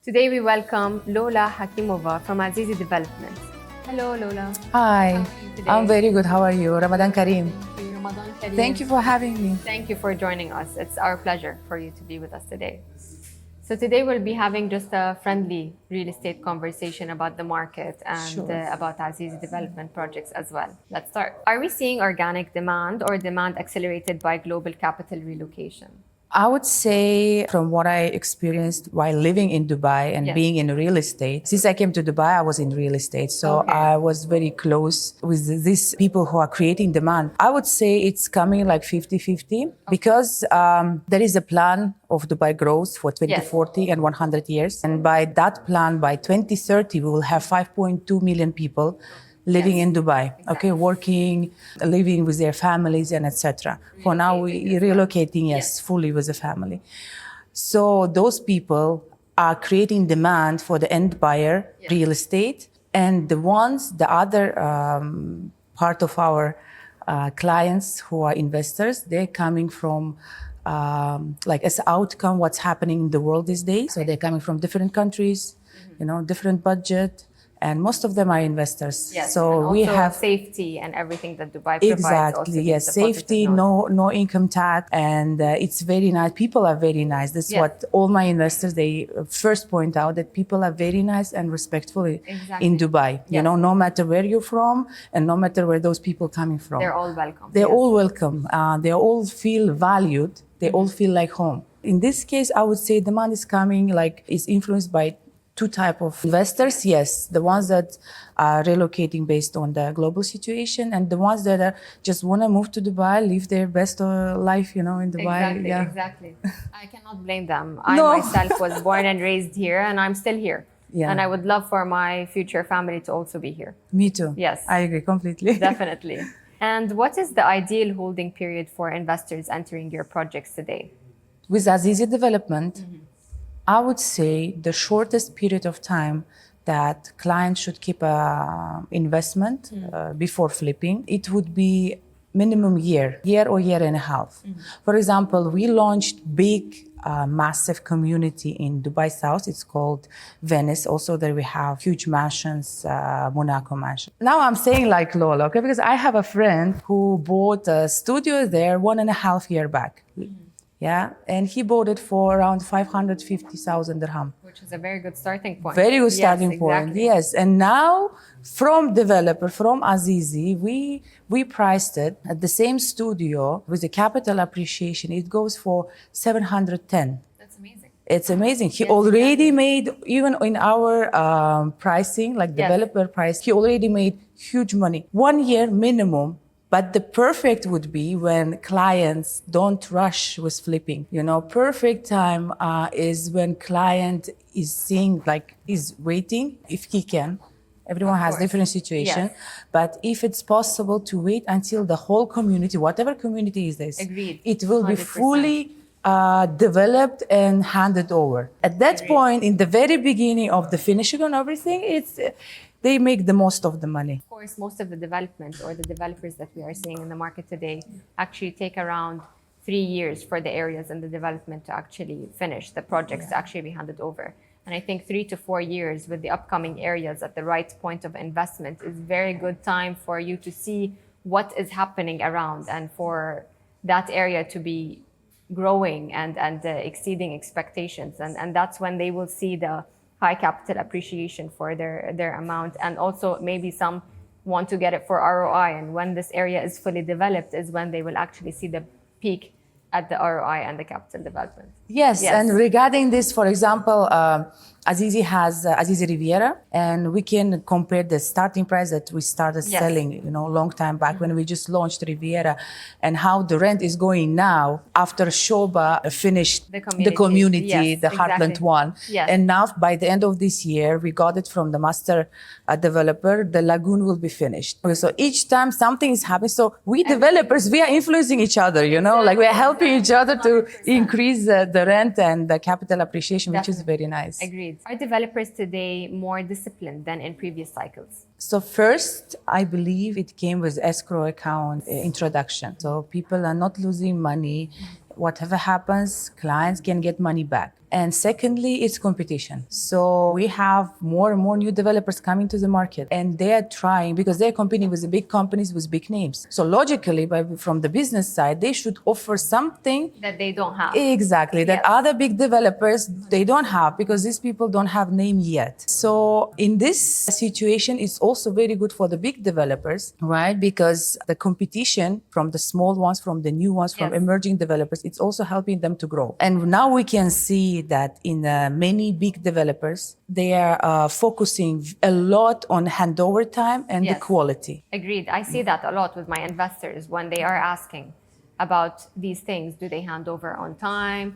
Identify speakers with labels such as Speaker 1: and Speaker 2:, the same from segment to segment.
Speaker 1: Today we welcome Lola Hakimova from Azizi Developments. Hello, Lola.
Speaker 2: Hi,
Speaker 1: How are you today?
Speaker 2: I'm very good. How are you? Ramadan Kareem.
Speaker 1: Thank you, Ramadan Kareem.
Speaker 2: Thank you for having me.
Speaker 1: Thank you for joining us. It's our pleasure for you to be with us today. So today we'll be having just a friendly real estate conversation about the market and
Speaker 2: Sure.
Speaker 1: about Azizi Development projects as well. Let's start. Are we seeing organic demand or demand accelerated by global capital relocation?
Speaker 2: I would say, from what I experienced while living in Dubai and
Speaker 1: Yes.
Speaker 2: being in real estate, since I came to Dubai, I was in real estate. So
Speaker 1: Okay.
Speaker 2: I was very close with these people who are creating demand. I would say it's coming like 50-50 because there is a plan of Dubai growth for 2040 and 100 years. And by that plan, by 2030, we will have 5.2 million people living
Speaker 1: Yes.
Speaker 2: in Dubai,
Speaker 1: Exactly.
Speaker 2: okay, working, living with their families and etc. For now, we're relocating, yes, fully with the family. So those people are creating demand for the end buyer real estate, and the other part of our clients who are investors, they're coming from like as outcome what's happening in the world these days. So they're coming from different countries, different budget. And most of them are investors.
Speaker 1: Yes,
Speaker 2: So
Speaker 1: and
Speaker 2: we
Speaker 1: also
Speaker 2: have
Speaker 1: safety and everything that Dubai provides.
Speaker 2: exactly,
Speaker 1: Also
Speaker 2: yes,
Speaker 1: gives a positive
Speaker 2: safety,
Speaker 1: note.
Speaker 2: no income tax, and it's very nice. People are very nice. That's
Speaker 1: Yes.
Speaker 2: what all my investors they first point out, that people are very nice and respectful
Speaker 1: Exactly.
Speaker 2: in Dubai.
Speaker 1: Yes.
Speaker 2: No matter where you're from and no matter where those people coming from.
Speaker 1: They're all welcome.
Speaker 2: They're
Speaker 1: Yes.
Speaker 2: all welcome. They all feel valued. They all feel like home. In this case, I would say demand is coming is influenced by two type of investors. Yes, the ones that are relocating based on the global situation, and the ones that are just want to move to Dubai, live their best life, in Dubai.
Speaker 1: Exactly,
Speaker 2: Yeah.
Speaker 1: exactly. I cannot blame them. I
Speaker 2: No.
Speaker 1: myself was born and raised here, and I'm still here.
Speaker 2: Yeah.
Speaker 1: And I would love for my future family to also be here.
Speaker 2: Me too.
Speaker 1: Yes.
Speaker 2: I agree completely.
Speaker 1: Definitely. And what is the ideal holding period for investors entering your projects today?
Speaker 2: With Azizi Development, I would say the shortest period of time that clients should keep a investment before flipping, it would be minimum year or year and a half. For example, we launched big, massive community in Dubai South. It's called Venice. Also there we have huge mansions, Monaco mansion. Now I'm saying like Lola, okay, because I have a friend who bought a studio there 1.5 years back. Yeah, and he bought it for around 550,000 dirham.
Speaker 1: Which is a very good starting point.
Speaker 2: Very good
Speaker 1: Yes,
Speaker 2: starting point.
Speaker 1: exactly.
Speaker 2: Yes, and now from developer, from Azizi, we priced it at the same studio with the capital appreciation. It goes for 710.
Speaker 1: That's amazing.
Speaker 2: It's amazing. He
Speaker 1: Yes,
Speaker 2: already made, even in our pricing, like
Speaker 1: Yes.
Speaker 2: developer price, he already made huge money. 1 year minimum. But the perfect would be when clients don't rush with flipping. Perfect time is when client is seeing, is waiting if he can. Everyone
Speaker 1: Of
Speaker 2: has
Speaker 1: course.
Speaker 2: different situation.
Speaker 1: Yes.
Speaker 2: But if it's possible to wait until the whole community, whatever community is this,
Speaker 1: Agreed.
Speaker 2: it will be
Speaker 1: 100%.
Speaker 2: fully developed and handed over. At that
Speaker 1: Agreed.
Speaker 2: point, in the very beginning of the finishing and everything, they make the most of the money.
Speaker 1: Of course, most of the development or the developers that we are seeing in the market today actually take around 3 years for the areas and the development to actually finish, the projects to actually be handed over. And I think 3 to 4 years with the upcoming areas at the right point of investment is very good time for you to see what is happening around and for that area to be growing and exceeding expectations. And that's when they will see the high capital appreciation for their amount. And also maybe some want to get it for ROI. And when this area is fully developed is when they will actually see the peak at the ROI and the capital development.
Speaker 2: Yes,
Speaker 1: Yes.
Speaker 2: and regarding this, for example, Azizi has Azizi Riviera, and we can compare the starting price that we started
Speaker 1: Yes.
Speaker 2: selling, long time back when we just launched Riviera, and how the rent is going now after Shoba finished
Speaker 1: The
Speaker 2: the community,
Speaker 1: yes,
Speaker 2: the Heartland
Speaker 1: exactly.
Speaker 2: one.
Speaker 1: Yes.
Speaker 2: And now by the end of this year, we got it from the master developer, the lagoon will be finished. Okay, so each time something is happening, so we developers, we are influencing each other, like we are helping each other to
Speaker 1: 100%.
Speaker 2: increase the rent and the capital appreciation, which is
Speaker 1: Definitely.
Speaker 2: very nice.
Speaker 1: Agreed. Are developers today more disciplined than in previous cycles?
Speaker 2: So first, I believe it came with escrow account introduction. So people are not losing money. Whatever happens, clients can get money back. And secondly, it's competition. So we have more and more new developers coming to the market, and they are trying, because they're competing with the big companies with big names. So logically, from the business side, they should offer something
Speaker 1: that they don't have.
Speaker 2: Exactly, that
Speaker 1: Yes.
Speaker 2: other big developers, they don't have, because these people don't have name yet. So in this situation, it's also very good for the big developers, right? Because the competition from the small ones, from the new ones, from
Speaker 1: Yes.
Speaker 2: emerging developers, it's also helping them to grow. And now we can see that in many big developers, they are focusing a lot on handover time and the
Speaker 1: Yes.
Speaker 2: quality.
Speaker 1: Agreed. I see that a lot with my investors when they are asking about these things. Do they hand over on time?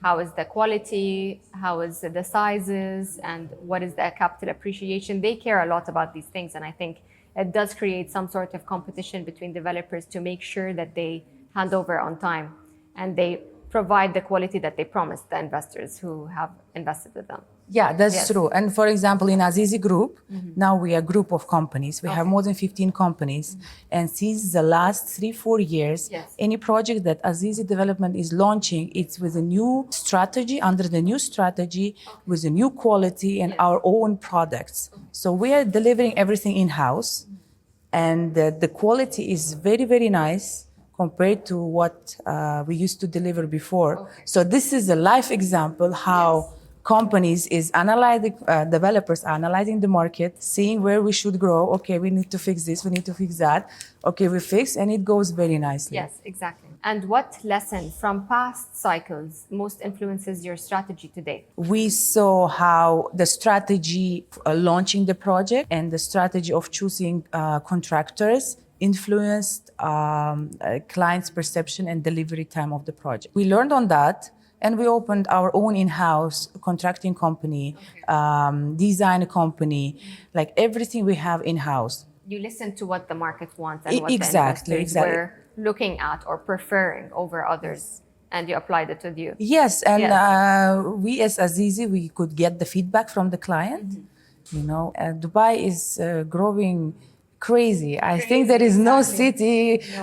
Speaker 1: How is the quality? How is the sizes? And what is the capital appreciation? They care a lot about these things. And I think it does create some sort of competition between developers to make sure that they hand over on time and they provide the quality that they promised the investors who have invested with them.
Speaker 2: Yeah, that's
Speaker 1: Yes.
Speaker 2: true. And for example, in Azizi Group, now we are a group of companies. We have more than 15 companies. And since the last 3-4 years,
Speaker 1: Yes.
Speaker 2: any project that Azizi Development is launching, it's with a new strategy, under the new strategy, with a new quality and
Speaker 1: Yes.
Speaker 2: our own products. So we are delivering everything in-house. And the quality is very, very nice compared to what we used to deliver before.
Speaker 1: Okay.
Speaker 2: So this is a live example how companies is analyzing, developers are analyzing the market, seeing where we should grow. Okay, we need to fix this, we need to fix that. Okay, we fix, and it goes very nicely.
Speaker 1: Yes, exactly. And what lesson from past cycles most influences your strategy today?
Speaker 2: We saw how the strategy launching the project and the strategy of choosing contractors influenced clients' perception and delivery time of the project. We learned on that, and we opened our own in-house contracting company, design company, like everything we have in-house.
Speaker 1: You listen to what the market wants and what
Speaker 2: Exactly,
Speaker 1: the investors were looking at or preferring over others, and you applied it with you.
Speaker 2: Yes, and
Speaker 1: Yes.
Speaker 2: we as Azizi, we could get the feedback from the client. You know, Dubai is growing crazy. I think there is no city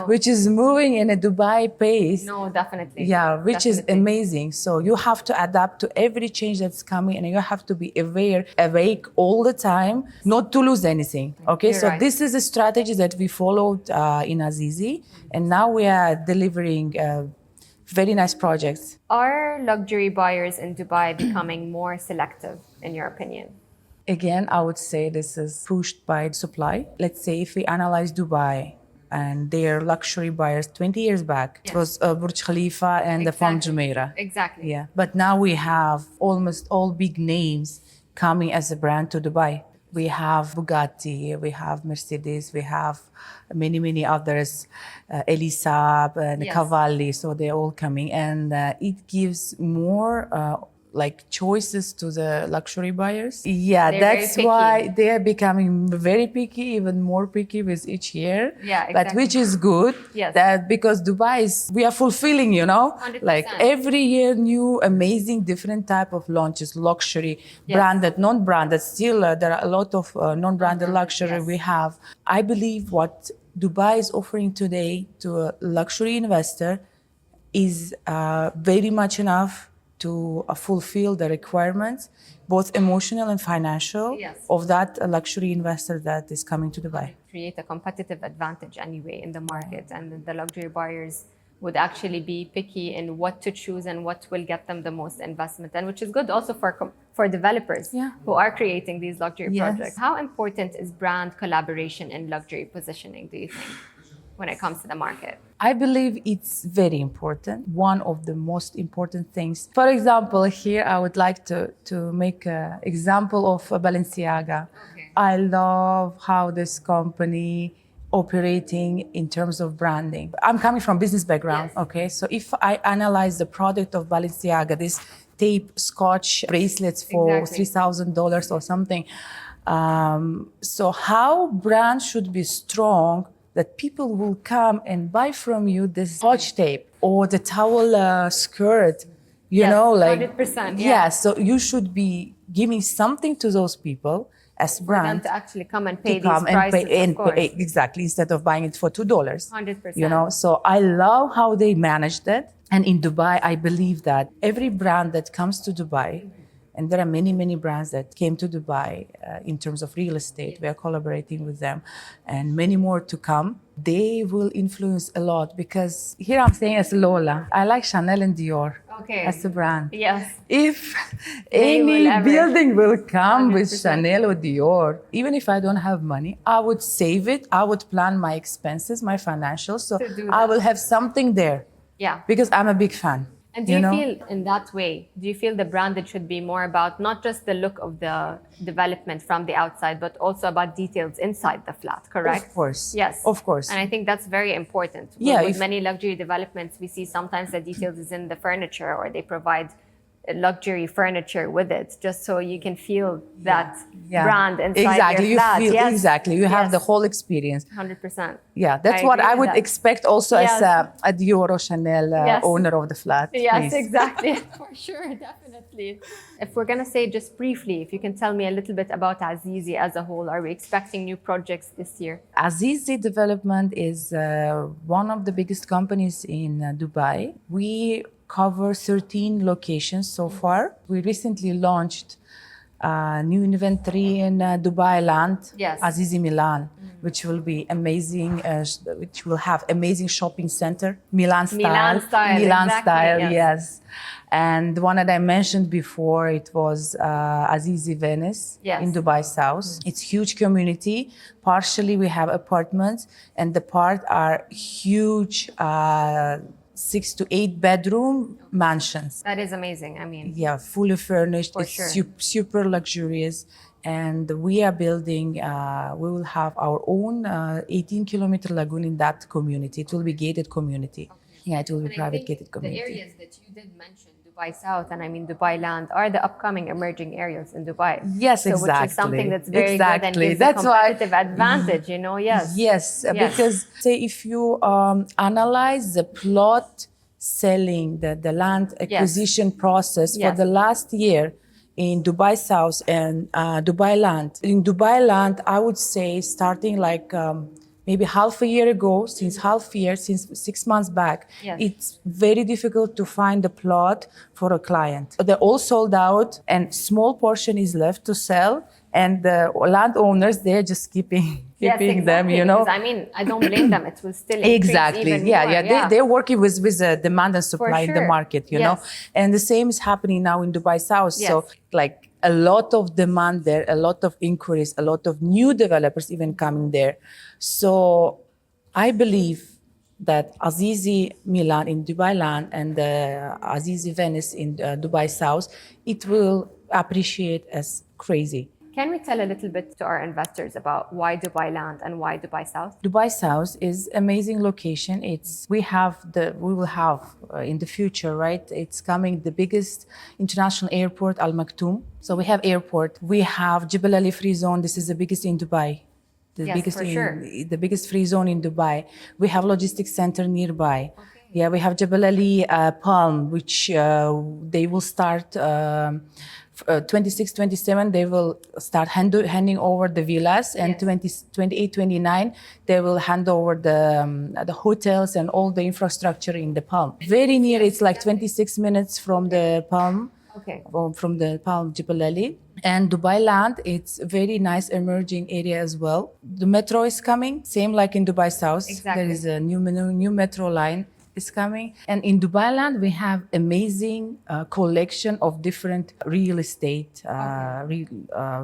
Speaker 2: which is moving in a Dubai pace.
Speaker 1: No, definitely.
Speaker 2: Yeah, which is
Speaker 1: Definitely.
Speaker 2: amazing. So you have to adapt to every change that's coming, and you have to be awake all the time, not to lose anything. Okay,
Speaker 1: You're
Speaker 2: so
Speaker 1: right.
Speaker 2: this is a strategy that we followed in Azizi, and now we are delivering very nice projects.
Speaker 1: Are luxury buyers in Dubai becoming more selective, in your opinion?
Speaker 2: Again, I would say this is pushed by supply. Let's say if we analyze Dubai and their luxury buyers 20 years back, it was Burj Khalifa and the Palm Jumeirah.
Speaker 1: Exactly.
Speaker 2: Yeah, but now we have almost all big names coming as a brand to Dubai. We have Bugatti, we have Mercedes, we have many others, Elisab and
Speaker 1: Yes.
Speaker 2: Cavalli. So they're all coming, and it gives more like choices to the luxury buyers. Yeah,
Speaker 1: They're
Speaker 2: that's
Speaker 1: very picky.
Speaker 2: why they are becoming very picky, even more picky with each year.
Speaker 1: Yeah,
Speaker 2: But
Speaker 1: exactly.
Speaker 2: which is good.
Speaker 1: Yes.
Speaker 2: That because Dubai is, we are fulfilling, you know,
Speaker 1: 100%.
Speaker 2: like every year new amazing different type of launches, luxury,
Speaker 1: Yes.
Speaker 2: branded, non-branded. Still, there are a lot of non-branded luxury
Speaker 1: yes.
Speaker 2: we have. I believe what Dubai is offering today to a luxury investor is very much enough to fulfill the requirements, both emotional and financial,
Speaker 1: Yes.
Speaker 2: of that luxury investor that is coming to Dubai.
Speaker 1: Create a competitive advantage anyway in the market, and the luxury buyers would actually be picky in what to choose and what will get them the most investment, and which is good also for developers
Speaker 2: Yeah.
Speaker 1: who are creating these luxury
Speaker 2: Yes.
Speaker 1: projects. How important is brand collaboration in luxury positioning, do you think, when it comes to the market?
Speaker 2: I believe it's very important. One of the most important things. For example, here I would like to make an example of Balenciaga.
Speaker 1: Okay.
Speaker 2: I love how this company operating in terms of branding. I'm coming from business background,
Speaker 1: Yes.
Speaker 2: okay? So if I analyze the product of Balenciaga, this tape scotch bracelets for
Speaker 1: Exactly.
Speaker 2: $3,000 or something. So how brand should be strong that people will come and buy from you this scotch tape or the towel skirt, you
Speaker 1: Yes,
Speaker 2: know, like
Speaker 1: 100%,
Speaker 2: yeah.
Speaker 1: yeah.
Speaker 2: So you should be giving something to those people as
Speaker 1: For them
Speaker 2: brand
Speaker 1: to actually come and pay
Speaker 2: to come
Speaker 1: these prices,
Speaker 2: and
Speaker 1: of course.
Speaker 2: pay exactly, instead of buying it for $2.
Speaker 1: 100%.
Speaker 2: You know, so I love how they managed it. And in Dubai, I believe that every brand that comes to Dubai, and there are many, many brands that came to Dubai in terms of real estate. We are collaborating with them and many more to come. They will influence a lot because here I'm saying as Lola, I like Chanel and Dior as a brand.
Speaker 1: Yes.
Speaker 2: If
Speaker 1: They will
Speaker 2: any
Speaker 1: ever.
Speaker 2: building will come with
Speaker 1: 100%.
Speaker 2: Chanel or Dior, even if I don't have money, I would save it. I would plan my expenses, my financials. So
Speaker 1: To do
Speaker 2: I
Speaker 1: that.
Speaker 2: will have something there.
Speaker 1: Yeah.
Speaker 2: Because I'm a big fan.
Speaker 1: And do you
Speaker 2: know?
Speaker 1: feel in that way, do you feel the branded should be more about not just the look of the development from the outside, but also about details inside the flat, correct?
Speaker 2: Of course.
Speaker 1: Yes.
Speaker 2: Of course.
Speaker 1: And I think that's very important.
Speaker 2: Yeah,
Speaker 1: With many luxury developments, we see sometimes the details is in the furniture or they provide luxury furniture with it, just so you can feel that brand inside your flat.
Speaker 2: You feel
Speaker 1: Yes.
Speaker 2: exactly. You have
Speaker 1: Yes.
Speaker 2: the whole experience.
Speaker 1: 100%.
Speaker 2: Yeah, that's
Speaker 1: I
Speaker 2: what
Speaker 1: agree
Speaker 2: I
Speaker 1: with
Speaker 2: would
Speaker 1: that.
Speaker 2: expect also
Speaker 1: Yes.
Speaker 2: as a Dior or Chanel
Speaker 1: Yes.
Speaker 2: owner of the flat.
Speaker 1: Yes,
Speaker 2: please.
Speaker 1: exactly. For sure, definitely. If we're going to say just briefly, if you can tell me a little bit about Azizi as a whole, are we expecting new projects this year?
Speaker 2: Azizi Development is one of the biggest companies in Dubai. We cover 13 locations so far. We recently launched new inventory in Dubai land,
Speaker 1: Yes.
Speaker 2: Azizi Milan, which will be amazing, which will have amazing shopping center, Milan style.
Speaker 1: Milan style,
Speaker 2: yes.
Speaker 1: yes.
Speaker 2: And the one that I mentioned before, it was Azizi Venice
Speaker 1: Yes.
Speaker 2: in Dubai South. It's huge community. Partially we have apartments, and the part are huge 6 to 8 bedroom mansions.
Speaker 1: That is amazing. I mean,
Speaker 2: Yeah, fully furnished.
Speaker 1: For
Speaker 2: It's
Speaker 1: sure.
Speaker 2: super luxurious. And we are building, we will have our own 18-kilometer lagoon in that community. It will be gated community. Yeah, it will be private gated community.
Speaker 1: The areas that you did mention, Dubai South and I mean Dubai Land, are the upcoming emerging areas in Dubai.
Speaker 2: Yes,
Speaker 1: so,
Speaker 2: exactly.
Speaker 1: Which is something that's very
Speaker 2: Exactly.
Speaker 1: good and gives
Speaker 2: That's
Speaker 1: a
Speaker 2: why-
Speaker 1: competitive advantage, you know, yes.
Speaker 2: Yes,
Speaker 1: Yes.
Speaker 2: because say if you analyze the plot selling, the land acquisition process for
Speaker 1: Yes.
Speaker 2: the last year in Dubai South and Dubai Land. In Dubai Land, I would say starting like maybe half a year ago, since 6 months back,
Speaker 1: Yes.
Speaker 2: it's very difficult to find a plot for a client. They're all sold out and small portion is left to sell. And the landowners, they're just keeping them, you know.
Speaker 1: Because, I mean, I don't blame them. It will still increase
Speaker 2: Exactly.
Speaker 1: even
Speaker 2: Yeah,
Speaker 1: more.
Speaker 2: yeah. They're working with demand and supply in the
Speaker 1: sure.
Speaker 2: market, you know.
Speaker 1: Yes.
Speaker 2: And the same is happening now in Dubai South.
Speaker 1: Yes.
Speaker 2: So like a lot of demand there, a lot of inquiries, a lot of new developers even coming there. So I believe that Azizi Milan in Dubai Land and Azizi Venice in Dubai South, it will appreciate as crazy.
Speaker 1: Can we tell a little bit to our investors about why Dubai Land and why Dubai South?
Speaker 2: Dubai South is amazing location. We will have in the future, right? It's coming the biggest international airport, Al Maktoum. So we have airport. We have Jebel Ali Free Zone. This is the biggest in Dubai. The biggest free zone in Dubai. We have logistics center nearby. Okay. Yeah, we have Jebel Ali Palm, which they will start 26, 27, they will start handing over the villas, and
Speaker 1: Yes.
Speaker 2: 28, 29, they will hand over the hotels and all the infrastructure in the Palm. Very near, it's like 26 minutes from the Palm, from the Palm Jebel Ali. And Dubai Land, it's a very nice emerging area as well. The metro is coming, same like in Dubai South.
Speaker 1: Exactly.
Speaker 2: There is a new metro line is coming. And in Dubai Land, we have amazing collection of different real estate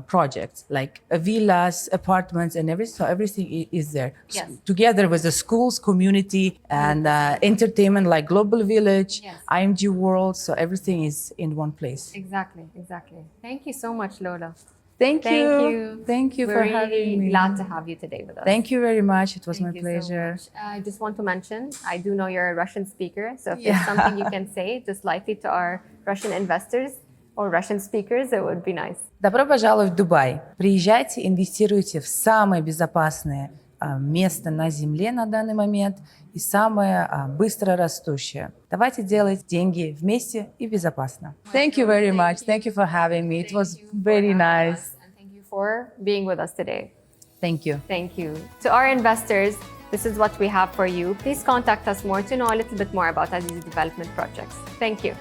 Speaker 2: projects, like villas, apartments, and everything. So everything is there.
Speaker 1: Yes.
Speaker 2: Together with the schools, community, and entertainment like Global Village,
Speaker 1: Yes.
Speaker 2: IMG World. So everything is in one place.
Speaker 1: Exactly. Thank you so much, Lola.
Speaker 2: Thank you. Thank you for
Speaker 1: We're
Speaker 2: having
Speaker 1: really
Speaker 2: me.
Speaker 1: glad to have you today with us.
Speaker 2: Thank you very much. It was
Speaker 1: Thank
Speaker 2: my
Speaker 1: you so
Speaker 2: pleasure.
Speaker 1: much. I just want to mention, I do know you're a Russian speaker, so if
Speaker 2: Yeah.
Speaker 1: there's something you can say, just lightly to our Russian investors or Russian speakers, it would be nice.
Speaker 2: Добро пожаловать в Дубай. Приезжайте, инвестируйте в самое безопасное место на Земле на данный момент и самое быстро растущее. Давайте делать деньги вместе и безопасно. Thank you very much. Thank you for having me. It was very nice.
Speaker 1: And thank you for being with us today.
Speaker 2: Thank you.
Speaker 1: Thank you. To our investors, This is what we have for you. Please contact us more to know a little bit more about Azizi Development projects. Thank you.